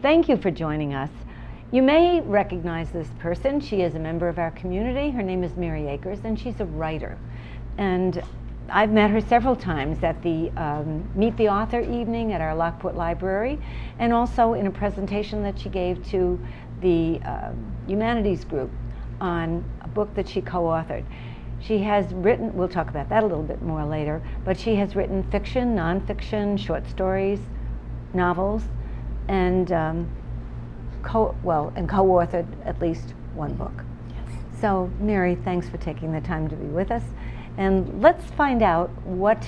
Thank you for joining us. You may recognize this person. She is a member of our community. Her name is Mary Akers, and she's a writer. And I've met her several times at the Meet the Author evening at our Lockport Library, and also in a presentation that she gave to the humanities group on a book that she co-authored. She has written, we'll talk about that a little bit more later, but she has written fiction, nonfiction, short stories, novels, and co-authored at least one book. Yes. So Mary, thanks for taking the time to be with us. And let's find out what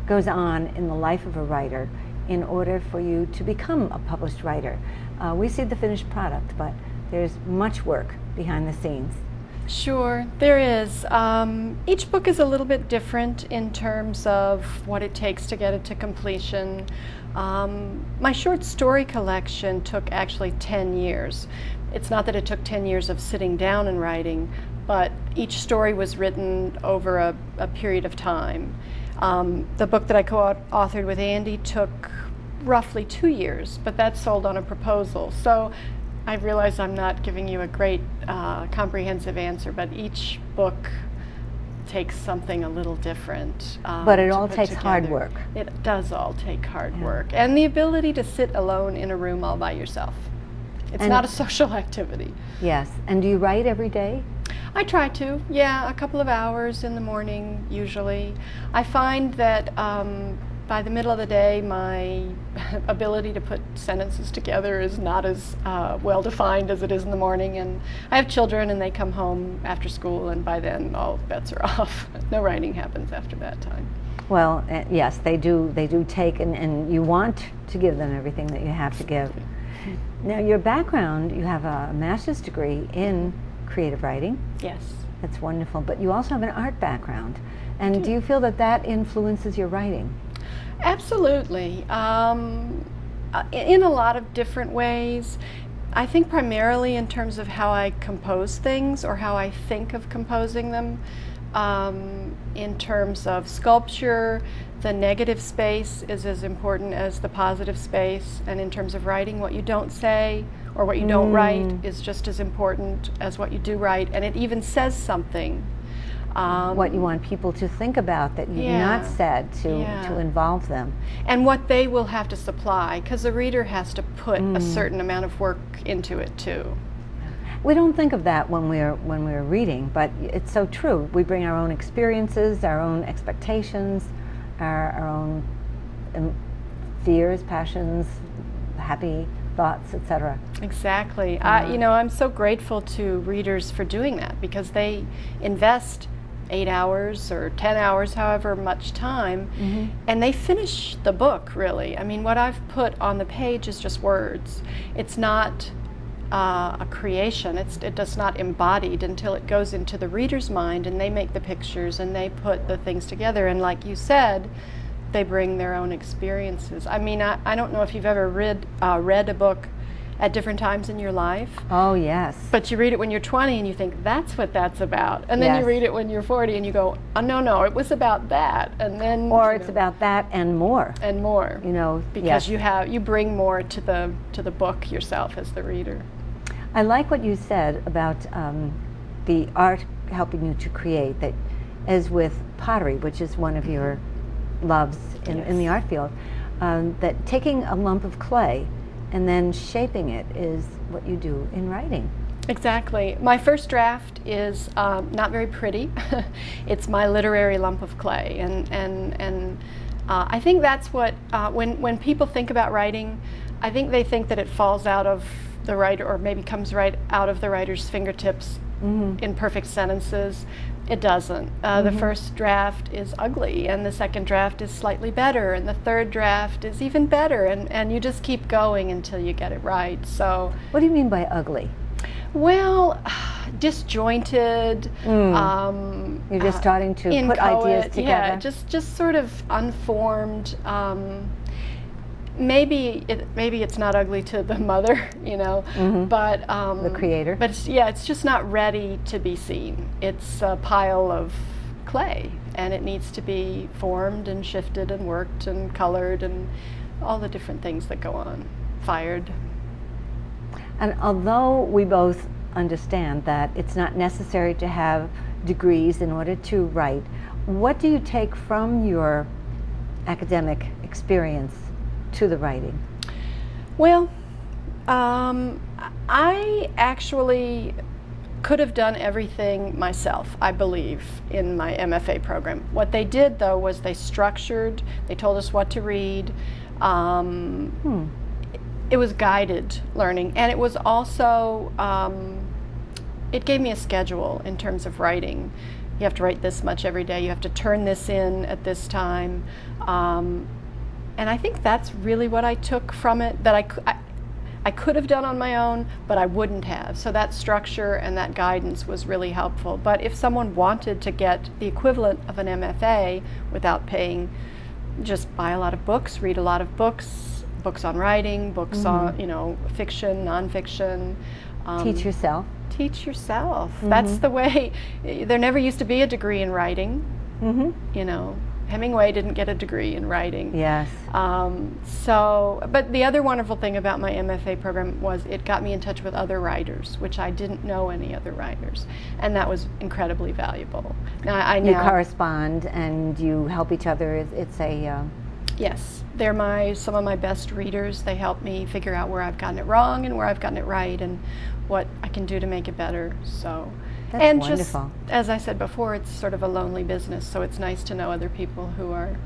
goes on in the life of a writer in order for you to become a published writer. We see the finished product, but there's much work behind the scenes. Sure, there is. Each book is a little bit different in terms of what it takes to get it to completion. My short story collection took actually 10 years. It's not that it took 10 years of sitting down and writing, but each story was written over a period of time. The book that I co-authored with Andy took roughly 2 years, but that's sold on a proposal. So I realize I'm not giving you a great comprehensive answer, but each book takes something a little different. But it all takes hard work. It does all take hard work. And the ability to sit alone in a room all by yourself. It's not a social activity. Yes. And do you write every day? I try to, yeah, a couple of hours in the morning usually. I find that by the middle of the day, my ability to put sentences together is not as well defined as it is in the morning. And I have children, and they come home after school, and by then all bets are off. No writing happens after that time. Well, yes, they do take, and you want to give them everything that you have to give. Now, your background, you have a master's degree in creative writing. Yes. That's wonderful. But you also have an art background. And do you feel that that influences your writing? Absolutely. In a lot of different ways. I think primarily in terms of how I compose things or how I think of composing them. In terms of sculpture, the negative space is as important as the positive space. And in terms of writing, what you don't say or what you don't write is just as important as what you do write. And it even says something. What you want people to think about that you've not said to involve them. And what they will have to supply, because the reader has to put a certain amount of work into it too. We don't think of that when we're reading, but it's so true. We bring our own experiences, our own expectations, our own fears, passions, happy thoughts, etc. Exactly. I'm so grateful to readers for doing that, because they invest 8 hours or 10 hours, however much time, and they finish the book, really. I mean, what I've put on the page is just words. It's not a creation. It does not embodied until it goes into the reader's mind, and they make the pictures and they put the things together. And like you said, they bring their own experiences. I mean, I don't know if you've ever read a book at different times in your life. Oh, yes. But you read it when you're 20 and you think, that's what that's about. And then you read it when you're 40 and you go, oh, no, it was about that. And then it's about that and more. And more. Because yes. you bring more to the book yourself as the reader. I like what you said about the art helping you to create, that as with pottery, which is one of your loves in the art field, that taking a lump of clay and then shaping it is what you do in writing. Exactly. My first draft is not very pretty. It's my literary lump of clay, and I think that's what when people think about writing, I think they think that it falls out of the writer, or maybe comes right out of the writer's fingertips in perfect sentences. It doesn't. The first draft is ugly, and the second draft is slightly better, and the third draft is even better, and you just keep going until you get it right. So, what do you mean by ugly? Well, disjointed. You're just starting to put ideas together. Yeah, just sort of unformed. Maybe it's not ugly to the mother, but the creator. But it's just not ready to be seen. It's a pile of clay, and it needs to be formed and shifted and worked and colored and all the different things that go on. Fired. And although we both understand that it's not necessary to have degrees in order to write, what do you take from your academic experience to the writing? Well, I actually could have done everything myself, I believe, in my MFA program. What they did, though, was they told us what to read. It was guided learning, and it was also, it gave me a schedule in terms of writing. You have to write this much every day, you have to turn this in at this time. And I think that's really what I took from it, that I could have done on my own, but I wouldn't have. So that structure and that guidance was really helpful. But if someone wanted to get the equivalent of an MFA without paying, just buy a lot of books, read a lot of books, books on writing, books on, fiction, nonfiction. Teach yourself. Teach yourself. That's the way. There never used to be a degree in writing. Hemingway didn't get a degree in writing. Yes. But the other wonderful thing about my MFA program was it got me in touch with other writers, which I didn't know any other writers, and that was incredibly valuable. Now, you correspond and you help each other. It's a yes, they're some of my best readers. They help me figure out where I've gotten it wrong and where I've gotten it right, and what I can do to make it better. So. That's wonderful. Just, as I said before, it's sort of a lonely business, so it's nice to know other people who are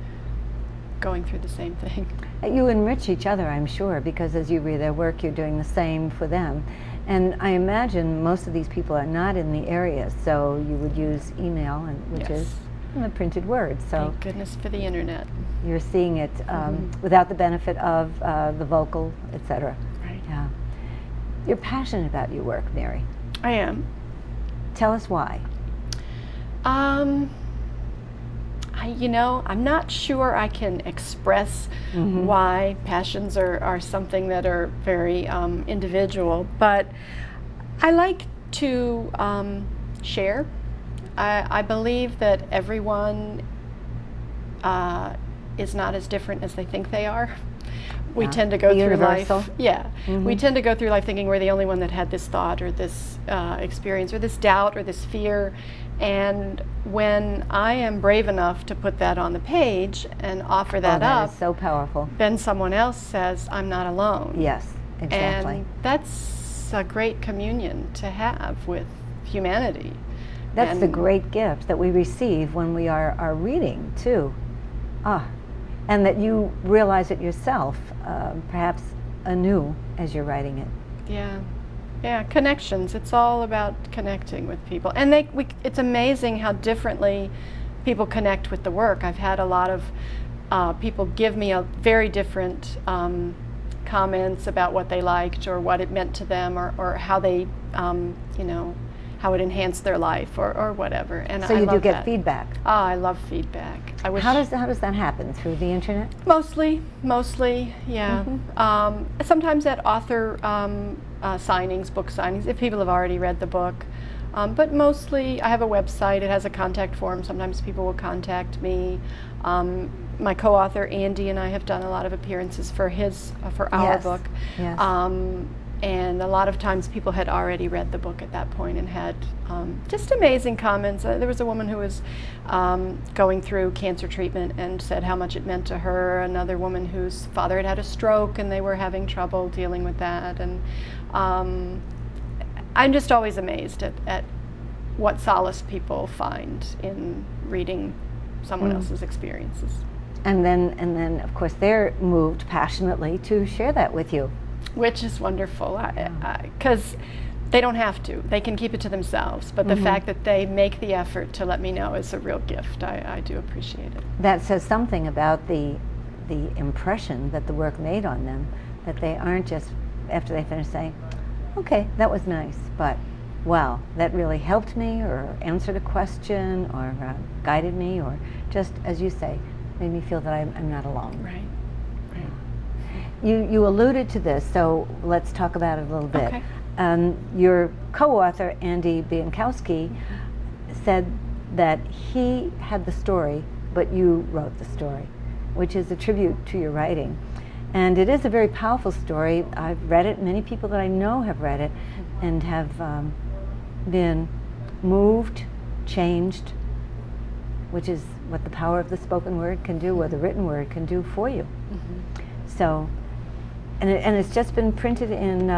going through the same thing. You enrich each other, I'm sure, because as you read their work, you're doing the same for them. And I imagine most of these people are not in the area, so you would use email, which is in the printed word. So thank goodness for the internet. You're seeing it without the benefit of the vocal, etc. Right. Yeah. You're passionate about your work, Mary. I am. Tell us why. I'm not sure I can express why. Passions are something that are very individual, but I like to share. I believe that everyone is not as different as they think they are. We tend to go through life. Yeah, we tend to go through life thinking we're the only one that had this thought or this experience or this doubt or this fear. And when I am brave enough to put that on the page and offer that up, is so powerful. Then someone else says, "I'm not alone." Yes, exactly. And that's a great communion to have with humanity. That's the great gift that we receive when we are reading too. And that you realize it yourself, perhaps anew as you're writing it. Yeah, connections. It's all about connecting with people. And it's amazing how differently people connect with the work. I've had a lot of people give me a very different comments about what they liked or what it meant to them or how they, how it enhanced their life or whatever. And so you do get that. feedback. I love feedback. I wish. How does that happen? Through the internet? Mostly, yeah. Sometimes at author signings, book signings, if people have already read the book. But mostly, I have a website. It has a contact form. Sometimes people will contact me. My co-author Andy and I have done a lot of appearances for our book. Yes. And a lot of times people had already read the book at that point and had just amazing comments. There was a woman who was going through cancer treatment and said how much it meant to her. Another woman whose father had a stroke and they were having trouble dealing with that. And I'm just always amazed at what solace people find in reading someone else's experiences. And then, of course, they're moved passionately to share that with you. Which is wonderful, because they don't have to. They can keep it to themselves. But the fact that they make the effort to let me know is a real gift. I do appreciate it. That says something about the impression that the work made on them, that they aren't just, after they finish, saying, okay, that was nice, but wow, that really helped me, or answered a question, or guided me, or just, as you say, made me feel that I'm not alone. Right. You alluded to this, so let's talk about it a little bit. Okay. Your co-author, Andy Biankowski, said that he had the story, but you wrote the story, which is a tribute to your writing. And it is a very powerful story. I've read it. Many people that I know have read it and have been moved, changed, which is what the power of the spoken word can do, or the written word can do for you. So, and it's just been printed in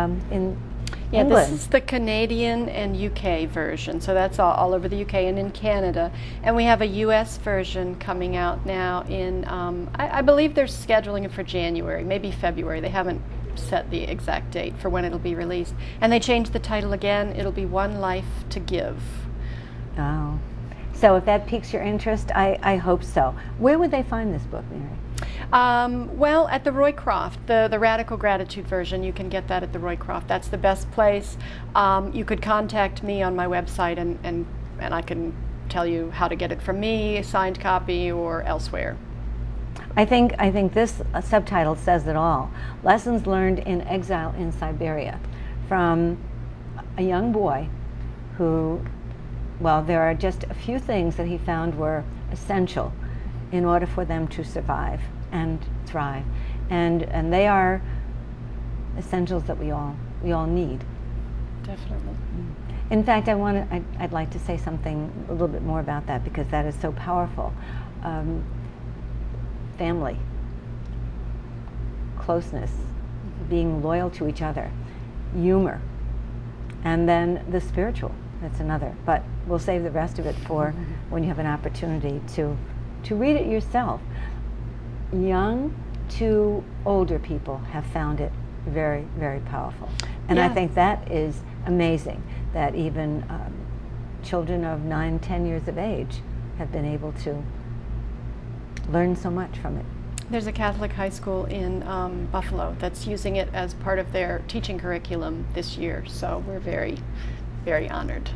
Yeah, England. this is the Canadian and UK version, so that's all over the UK and in Canada. And we have a US version coming out now in, I believe they're scheduling it for January, maybe February. They haven't set the exact date for when it'll be released. And they changed the title again. It'll be One Life to Give. Oh. So if that piques your interest, I hope so. Where would they find this book, Mary? Well, at the Roycroft, the Radical Gratitude version, you can get that at the Roycroft. That's the best place. You could contact me on my website and I can tell you how to get it from me, a signed copy, or elsewhere. I think this subtitle says it all. Lessons learned in exile in Siberia, from a young boy who, well, there are just a few things that he found were essential in order for them to survive and thrive, and they are essentials that we all need. Definitely. In fact, I'd like to say something a little bit more about that, because that is so powerful. Family, closeness, being loyal to each other, humor, and then the spiritual. That's another. But we'll save the rest of it for when you have an opportunity to read it yourself. Young to older people have found it very, very powerful. And I think that is amazing, that even children of 9, 10 years of age have been able to learn so much from it. There's a Catholic high school in Buffalo that's using it as part of their teaching curriculum this year, so we're very, very honored.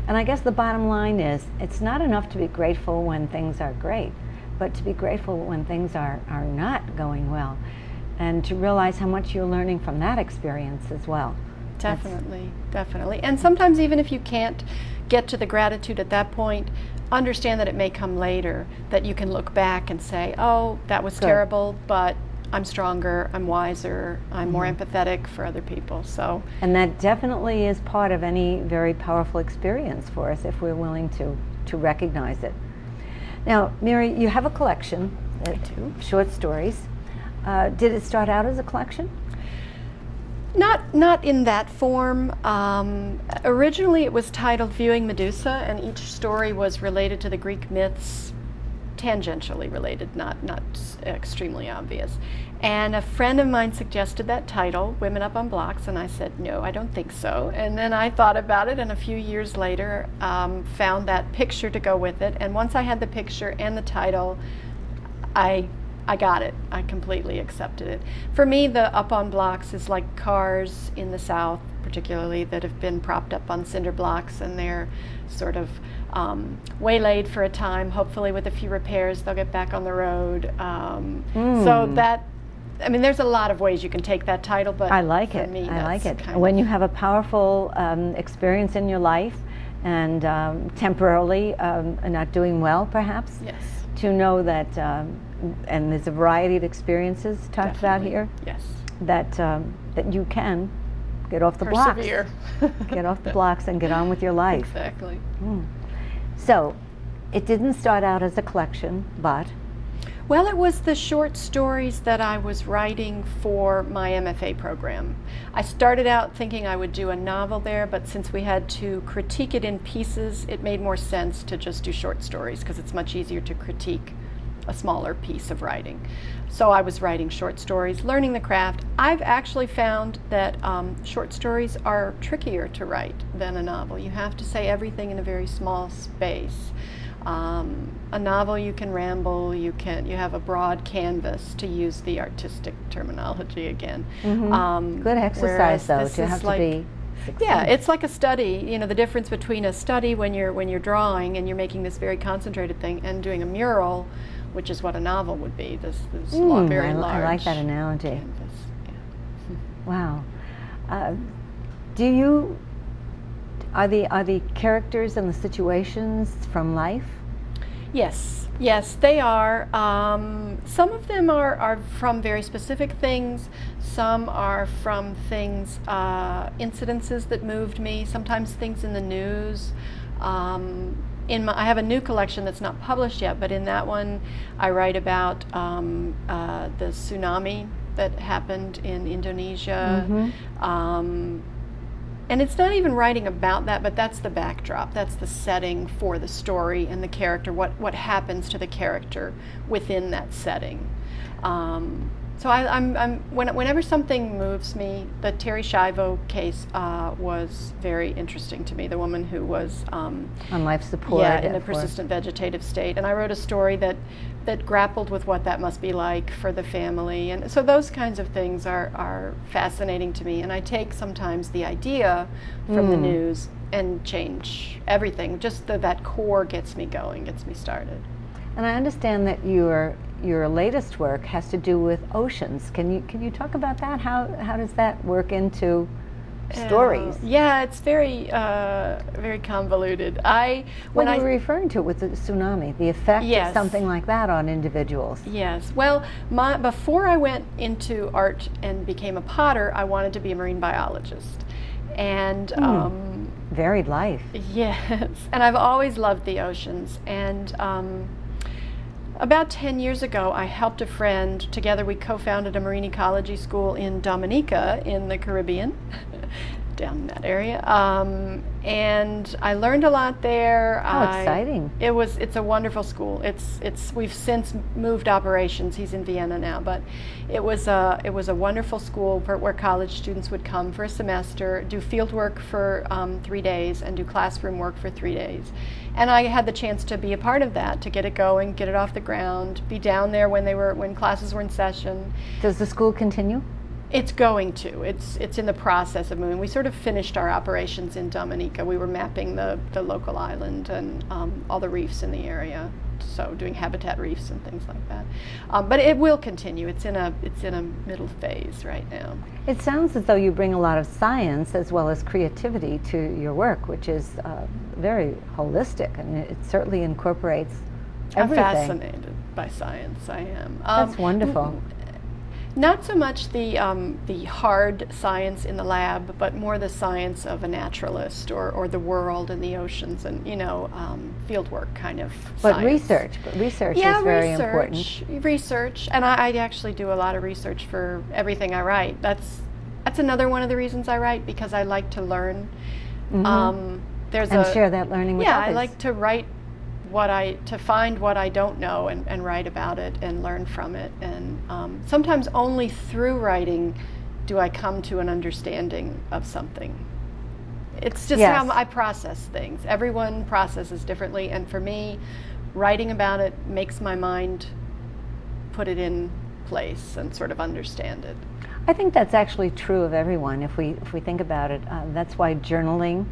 And I guess the bottom line is, it's not enough to be grateful when things are great, but to be grateful when things are not going well, and to realize how much you're learning from that experience as well. Definitely, definitely. And sometimes even if you can't get to the gratitude at that point, understand that it may come later, that you can look back and say, oh, that was terrible, but I'm stronger, I'm wiser, I'm more empathetic for other people. So, and that definitely is part of any very powerful experience for us, if we're willing to recognize it. Now, Mary, you have a collection of short stories. Did it start out as a collection? Not in that form. Originally it was titled Viewing Medusa, and each story was related to the Greek myths, tangentially related, not extremely obvious. And a friend of mine suggested that title, Women Up on Blocks, and I said, no, I don't think so. And then I thought about it, and a few years later found that picture to go with it. And once I had the picture and the title, I got it. I completely accepted it. For me, the Up on Blocks is like cars in the South, particularly, that have been propped up on cinder blocks, and they're sort of waylaid for a time. Hopefully with a few repairs, they'll get back on the road. So that, I mean, there's a lot of ways you can take that title, but I like it. Me, I like it. When you have a powerful experience in your life, and temporarily not doing well, perhaps, yes, to know that, and there's a variety of experiences talked about here, yes, that you can get off the persevere. blocks. Get off the blocks and get on with your life. Exactly. So, it didn't start out as a collection, but? Well, it was the short stories that I was writing for my MFA program. I started out thinking I would do a novel there, but since we had to critique it in pieces, it made more sense to just do short stories, because it's much easier to critique a smaller piece of writing. So I was writing short stories, learning the craft. I've actually found that short stories are trickier to write than a novel. You have to say everything in a very small space. A novel, you can ramble, you have a broad canvas, to use the artistic terminology again. Good exercise, though, to have to be succinct. Yeah, it's like a study. You know, the difference between a study when you're drawing and you're making this very concentrated thing, and doing a mural, which is what a novel would be. This very large. I like that analogy. Canvas. Yeah. Wow. Are the characters and the situations from life? Yes, yes, they are. Some of them are from very specific things. Some are from things, incidences that moved me, sometimes things in the news. I have a new collection that's not published yet, but in that one I write about the tsunami that happened in Indonesia. And it's not even writing about that, but that's the backdrop. That's the setting for the story and the character, what happens to the character within that setting. So whenever something moves me, the Terry Schiavo case was very interesting to me. The woman who was on life support, yeah, in a persistent vegetative state, and I wrote a story that grappled with what that must be like for the family, and so those kinds of things are fascinating to me. And I take sometimes the idea from the news and change everything. Just that core gets me going, gets me started. And I understand that your latest work has to do with oceans. Can you talk about that? How does that work into stories? Yeah, it's very very convoluted. When you were referring to it with the tsunami, the effect Yes. of something like that on individuals. Yes. Well, before I went into art and became a potter, I wanted to be a marine biologist. And varied life. yes, and I've always loved the oceans. And about 10 years ago, I helped a friend. Together we co-founded a marine ecology school in Dominica in the Caribbean, down in that area. And I learned a lot there. How exciting. It's a wonderful school. We've since moved operations. He's in Vienna now, but it was a wonderful school where college students would come for a semester, do field work for 3 days, and do classroom work for 3 days. And I had the chance to be a part of that, to get it going, get it off the ground, be down there when classes were in session. Does the school continue? It's going to. It's in the process of moving. We sort of finished our operations in Dominica. We were mapping the local island and all the reefs in the area, so doing habitat reefs and things like that. But it will continue. It's in a middle phase right now. It sounds as though you bring a lot of science as well as creativity to your work, which is very holistic. I mean, it certainly incorporates everything. I'm fascinated by science. I am. That's wonderful. Not so much the hard science in the lab, but more the science of a naturalist or the world and the oceans and, field work kind of But science. research is very important. Research, and I actually do a lot of research for everything I write. That's another one of the reasons I write, because I like to learn. And share that learning with others. Yeah, I like to write to find what I don't know and write about it and learn from it. And sometimes only through writing do I come to an understanding of something. It's just how I process things. Everyone processes differently, and for me, writing about it makes my mind put it in place and sort of understand it. I think that's actually true of everyone. If we think about it, that's why journaling.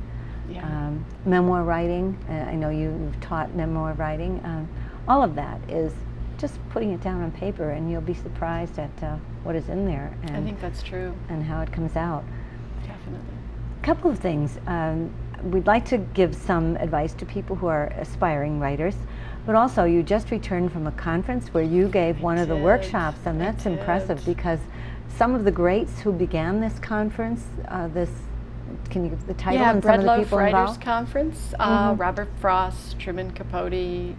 Memoir writing, I know you've taught memoir writing, all of that is just putting it down on paper, and you'll be surprised at what is in there. And I think that's true. And how it comes out. Definitely. A couple of things. We'd like to give some advice to people who are aspiring writers, but also you just returned from a conference where you gave one of the workshops, and that's impressive, because some of the greats who began this conference, can you give the title and some of the people Writers involved? Conference. Robert Frost, Truman Capote,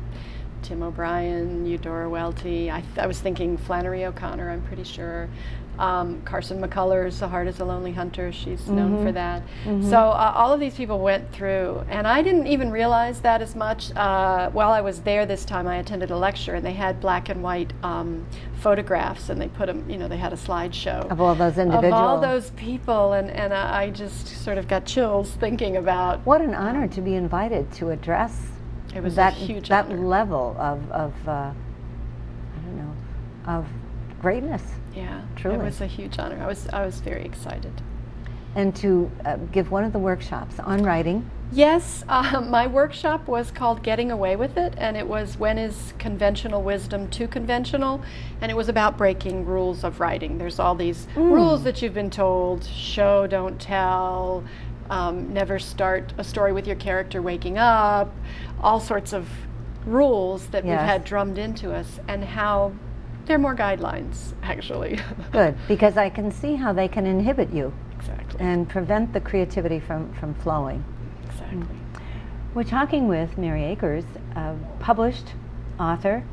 Tim O'Brien, Eudora Welty. I was thinking Flannery O'Connor, I'm pretty sure. Carson McCullers, The Heart is a Lonely Hunter, she's known for that. So all of these people went through, and I didn't even realize that as much. While I was there this time, I attended a lecture, and they had black and white photographs, and they put them, they had a slideshow. Of all those individuals. Of all those people, and I just sort of got chills thinking about. What an honor to be invited to address it was that, a huge that honor. level of greatness. Yeah, truly. It was a huge honor. I was very excited. And to give one of the workshops on writing. Yes, my workshop was called Getting Away with It, and it was When is Conventional Wisdom Too Conventional? And it was about breaking rules of writing. There's all these rules that you've been told: show, don't tell, never start a story with your character waking up, all sorts of rules that we've Yes. had drummed into us, and how they're more guidelines, actually. Good, because I can see how they can inhibit you Exactly. and prevent the creativity from flowing. Exactly. We're talking with Mary Akers, a published author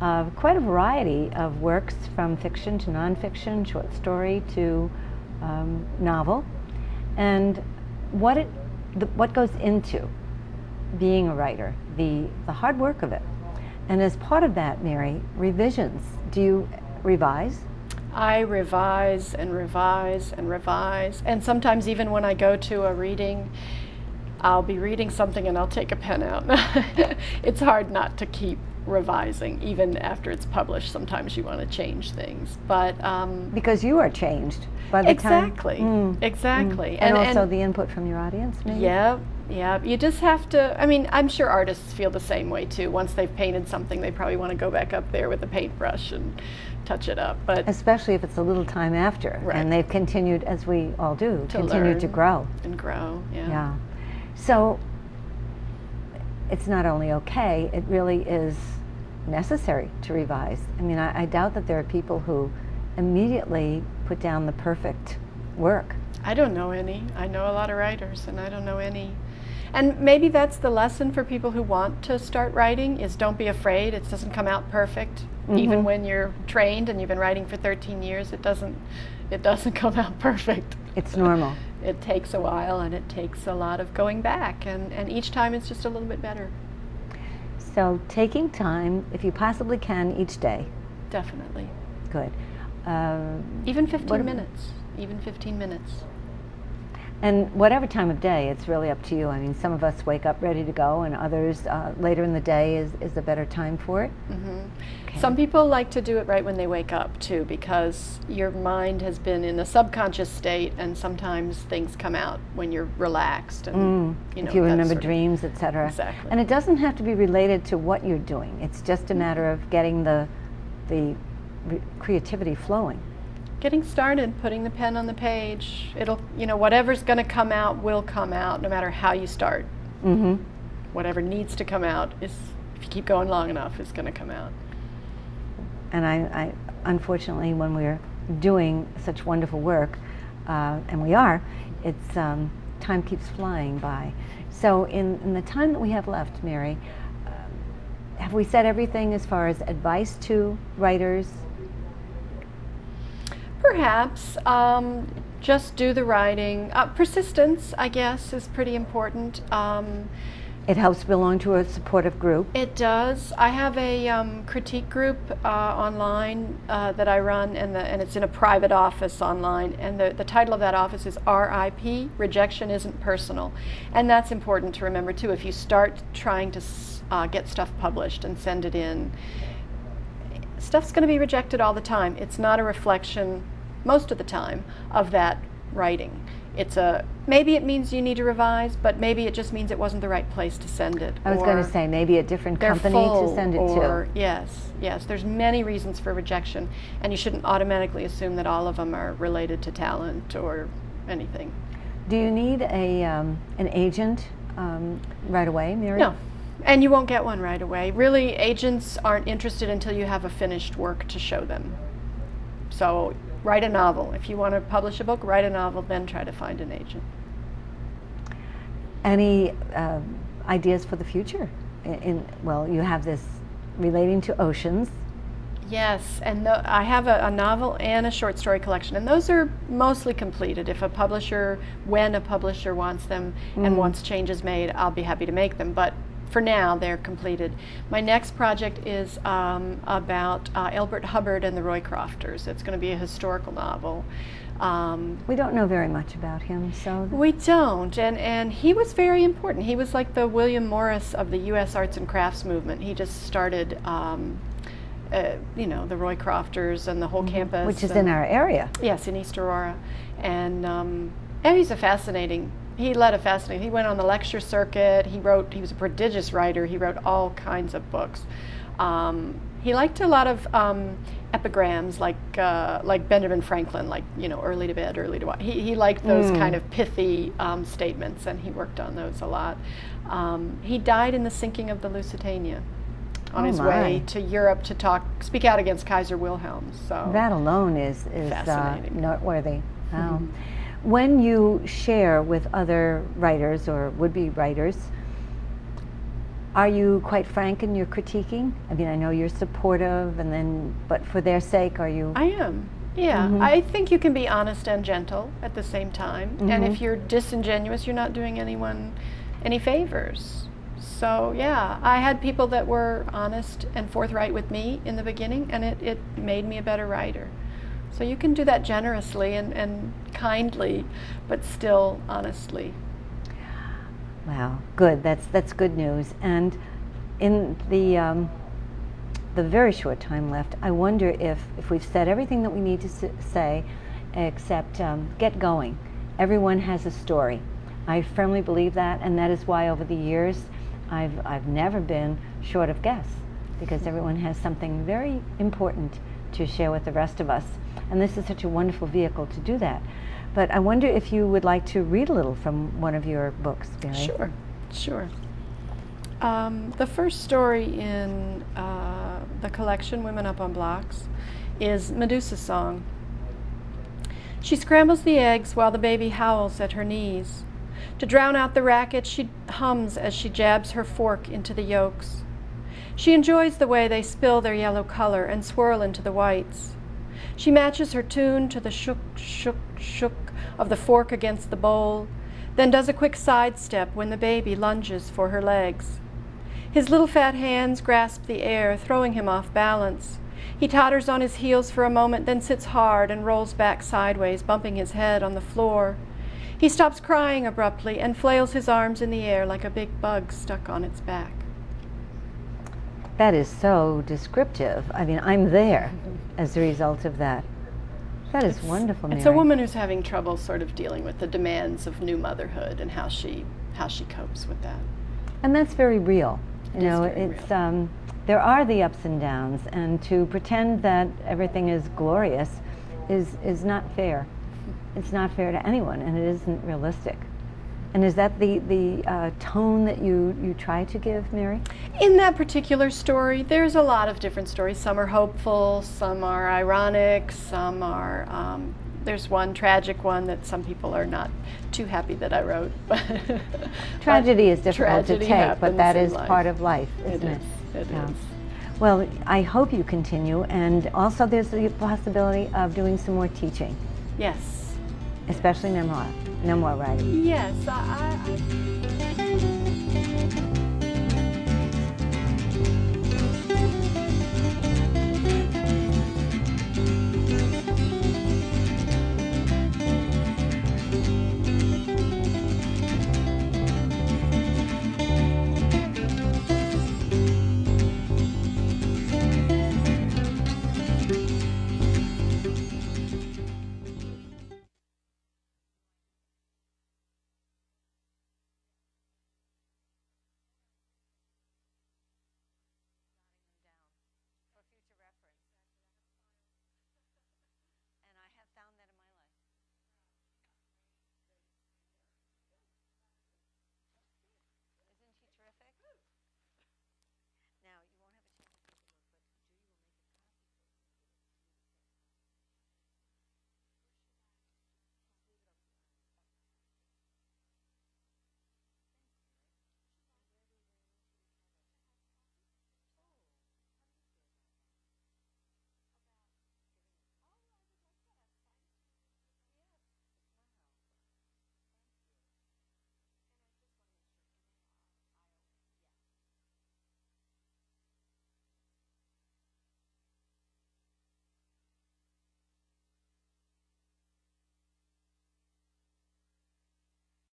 of quite a variety of works, from fiction to nonfiction, short story to novel, and what goes into being a writer, the hard work of it. And as part of that, Mary, revisions. Do you revise? I revise and revise and revise, and sometimes even when I go to a reading, I'll be reading something and I'll take a pen out. It's hard not to keep revising, even after it's published. Sometimes you want to change things, but Because you are changed by the exactly, time. exactly, And also the input from your audience, maybe? yeah, yeah. You just have to. I mean, I'm sure artists feel the same way too. Once they've painted something, they probably want to go back up there with a paintbrush and touch it up. But Especially if it's a little time after, Right. and they've continued, as we all do, To continue to learn. grow. and grow. Yeah. Yeah. So it's not only okay, it really is necessary to revise. I mean, I doubt that there are people who immediately put down the perfect work. I don't know any. I know a lot of writers, and I don't know any. And maybe that's the lesson for people who want to start writing, is don't be afraid. It doesn't come out perfect. Even when you're trained and you've been writing for 13 years, it doesn't come out perfect. It's normal. It takes a while, and it takes a lot of going back, and each time it's just a little bit better. So taking time, if you possibly can, each day. Definitely. Good. Even 15 What ab- minutes. Even 15 minutes. And whatever time of day, it's really up to you. I mean, some of us wake up ready to go, and others later in the day is a better time for it. Okay. Some people like to do it right when they wake up too, because your mind has been in a subconscious state, and sometimes things come out when you're relaxed. And If you that remember sort of- dreams, etc. Exactly. And it doesn't have to be related to what you're doing. It's just a matter of getting the creativity flowing. Getting started, putting the pen on the page. It'll, whatever's going to come out will come out, no matter how you start. Mm-hmm. Whatever needs to come out is, if you keep going long enough, is going to come out. And I unfortunately, when we're doing such wonderful work, and we are, it's time keeps flying by. So in the time that we have left, Mary, have we said everything as far as advice to writers? Perhaps. Just do the writing. Persistence, I guess, is pretty important. It helps belong to a supportive group. It does. I have a critique group online that I run, and it's in a private office online. And the title of that office is RIP, Rejection Isn't Personal. And that's important to remember, too. If you start trying to get stuff published and send it in, stuff's going to be rejected all the time. It's not a reflection, most of the time, of that writing. Maybe it means you need to revise, but maybe it just means it wasn't the right place to send it. I was going to say maybe a different they're company full, to send it or, to. Yes. There's many reasons for rejection, and you shouldn't automatically assume that all of them are related to talent or anything. Do you need an agent right away, Mary? No. And you won't get one right away. Really, agents aren't interested until you have a finished work to show them. So write a novel. If you want to publish a book, write a novel, then try to find an agent. Any ideas for the future? Well, you have this relating to oceans. Yes, and I have a novel and a short story collection, and those are mostly completed. When a publisher wants them and wants changes made, I'll be happy to make them. But for now, they're completed. My next project is about Elbert Hubbard and the Roycrofters. It's going to be a historical novel. We don't know very much about him, so... We don't, and he was very important. He was like the William Morris of the U.S. arts and crafts movement. He just started, the Roycrofters and the whole campus. Which is in our area. Yes, in East Aurora. And he's he led a fascinating, he went on the lecture circuit, he was a prodigious writer, he wrote all kinds of books. He liked a lot of epigrams, like Benjamin Franklin, early to bed, early to watch. He liked those kind of pithy statements, and he worked on those a lot. He died in the sinking of the Lusitania. on Oh his my. way to Europe to speak out against Kaiser Wilhelm. So That alone is Fascinating. noteworthy. Wow. When you share with other writers or would-be writers, are you quite frank in your critiquing? I mean, I know you're supportive, but for their sake, are you? I am. Yeah, I think you can be honest and gentle at the same time. And if you're disingenuous, you're not doing anyone any favors. So yeah, I had people that were honest and forthright with me in the beginning, and it made me a better writer. So you can do that generously and kindly, but still honestly. Wow, good. That's good news. And in the very short time left, I wonder if we've said everything that we need to say, except get going. Everyone has a story. I firmly believe that, and that is why over the years I've never been short of guests, because everyone has something very important to share with the rest of us. And this is such a wonderful vehicle to do that. But I wonder if you would like to read a little from one of your books, Mary. Sure. The first story in the collection, Women Up on Blocks, is Medusa's Song. She scrambles the eggs while the baby howls at her knees. To drown out the racket, she hums as she jabs her fork into the yolks. She enjoys the way they spill their yellow color and swirl into the whites. She matches her tune to the shook, shook, shook of the fork against the bowl, then does a quick sidestep when the baby lunges for her legs. His little fat hands grasp the air, throwing him off balance. He totters on his heels for a moment, then sits hard and rolls back sideways, bumping his head on the floor. He stops crying abruptly and flails his arms in the air like a big bug stuck on its back. That is so descriptive. I mean, I'm there as a result of that. That is wonderful, Mary. It's a woman who's having trouble sort of dealing with the demands of new motherhood and how she copes with that. And that's very real. You know, very it's there are the ups and downs, and to pretend that everything is glorious is not fair. It's not fair to anyone, and it isn't realistic. And is that the tone that you try to give, Mary? In that particular story, there's a lot of different stories. Some are hopeful, some are ironic, some are, there's one tragic one that some people are not too happy that I wrote. Tragedy is difficult to tragedy take, but that happens is in life. part of life, isn't it? It Yeah. is. Well, I hope you continue, and also there's the possibility of doing some more teaching, Yes. especially memoir writing. Yes.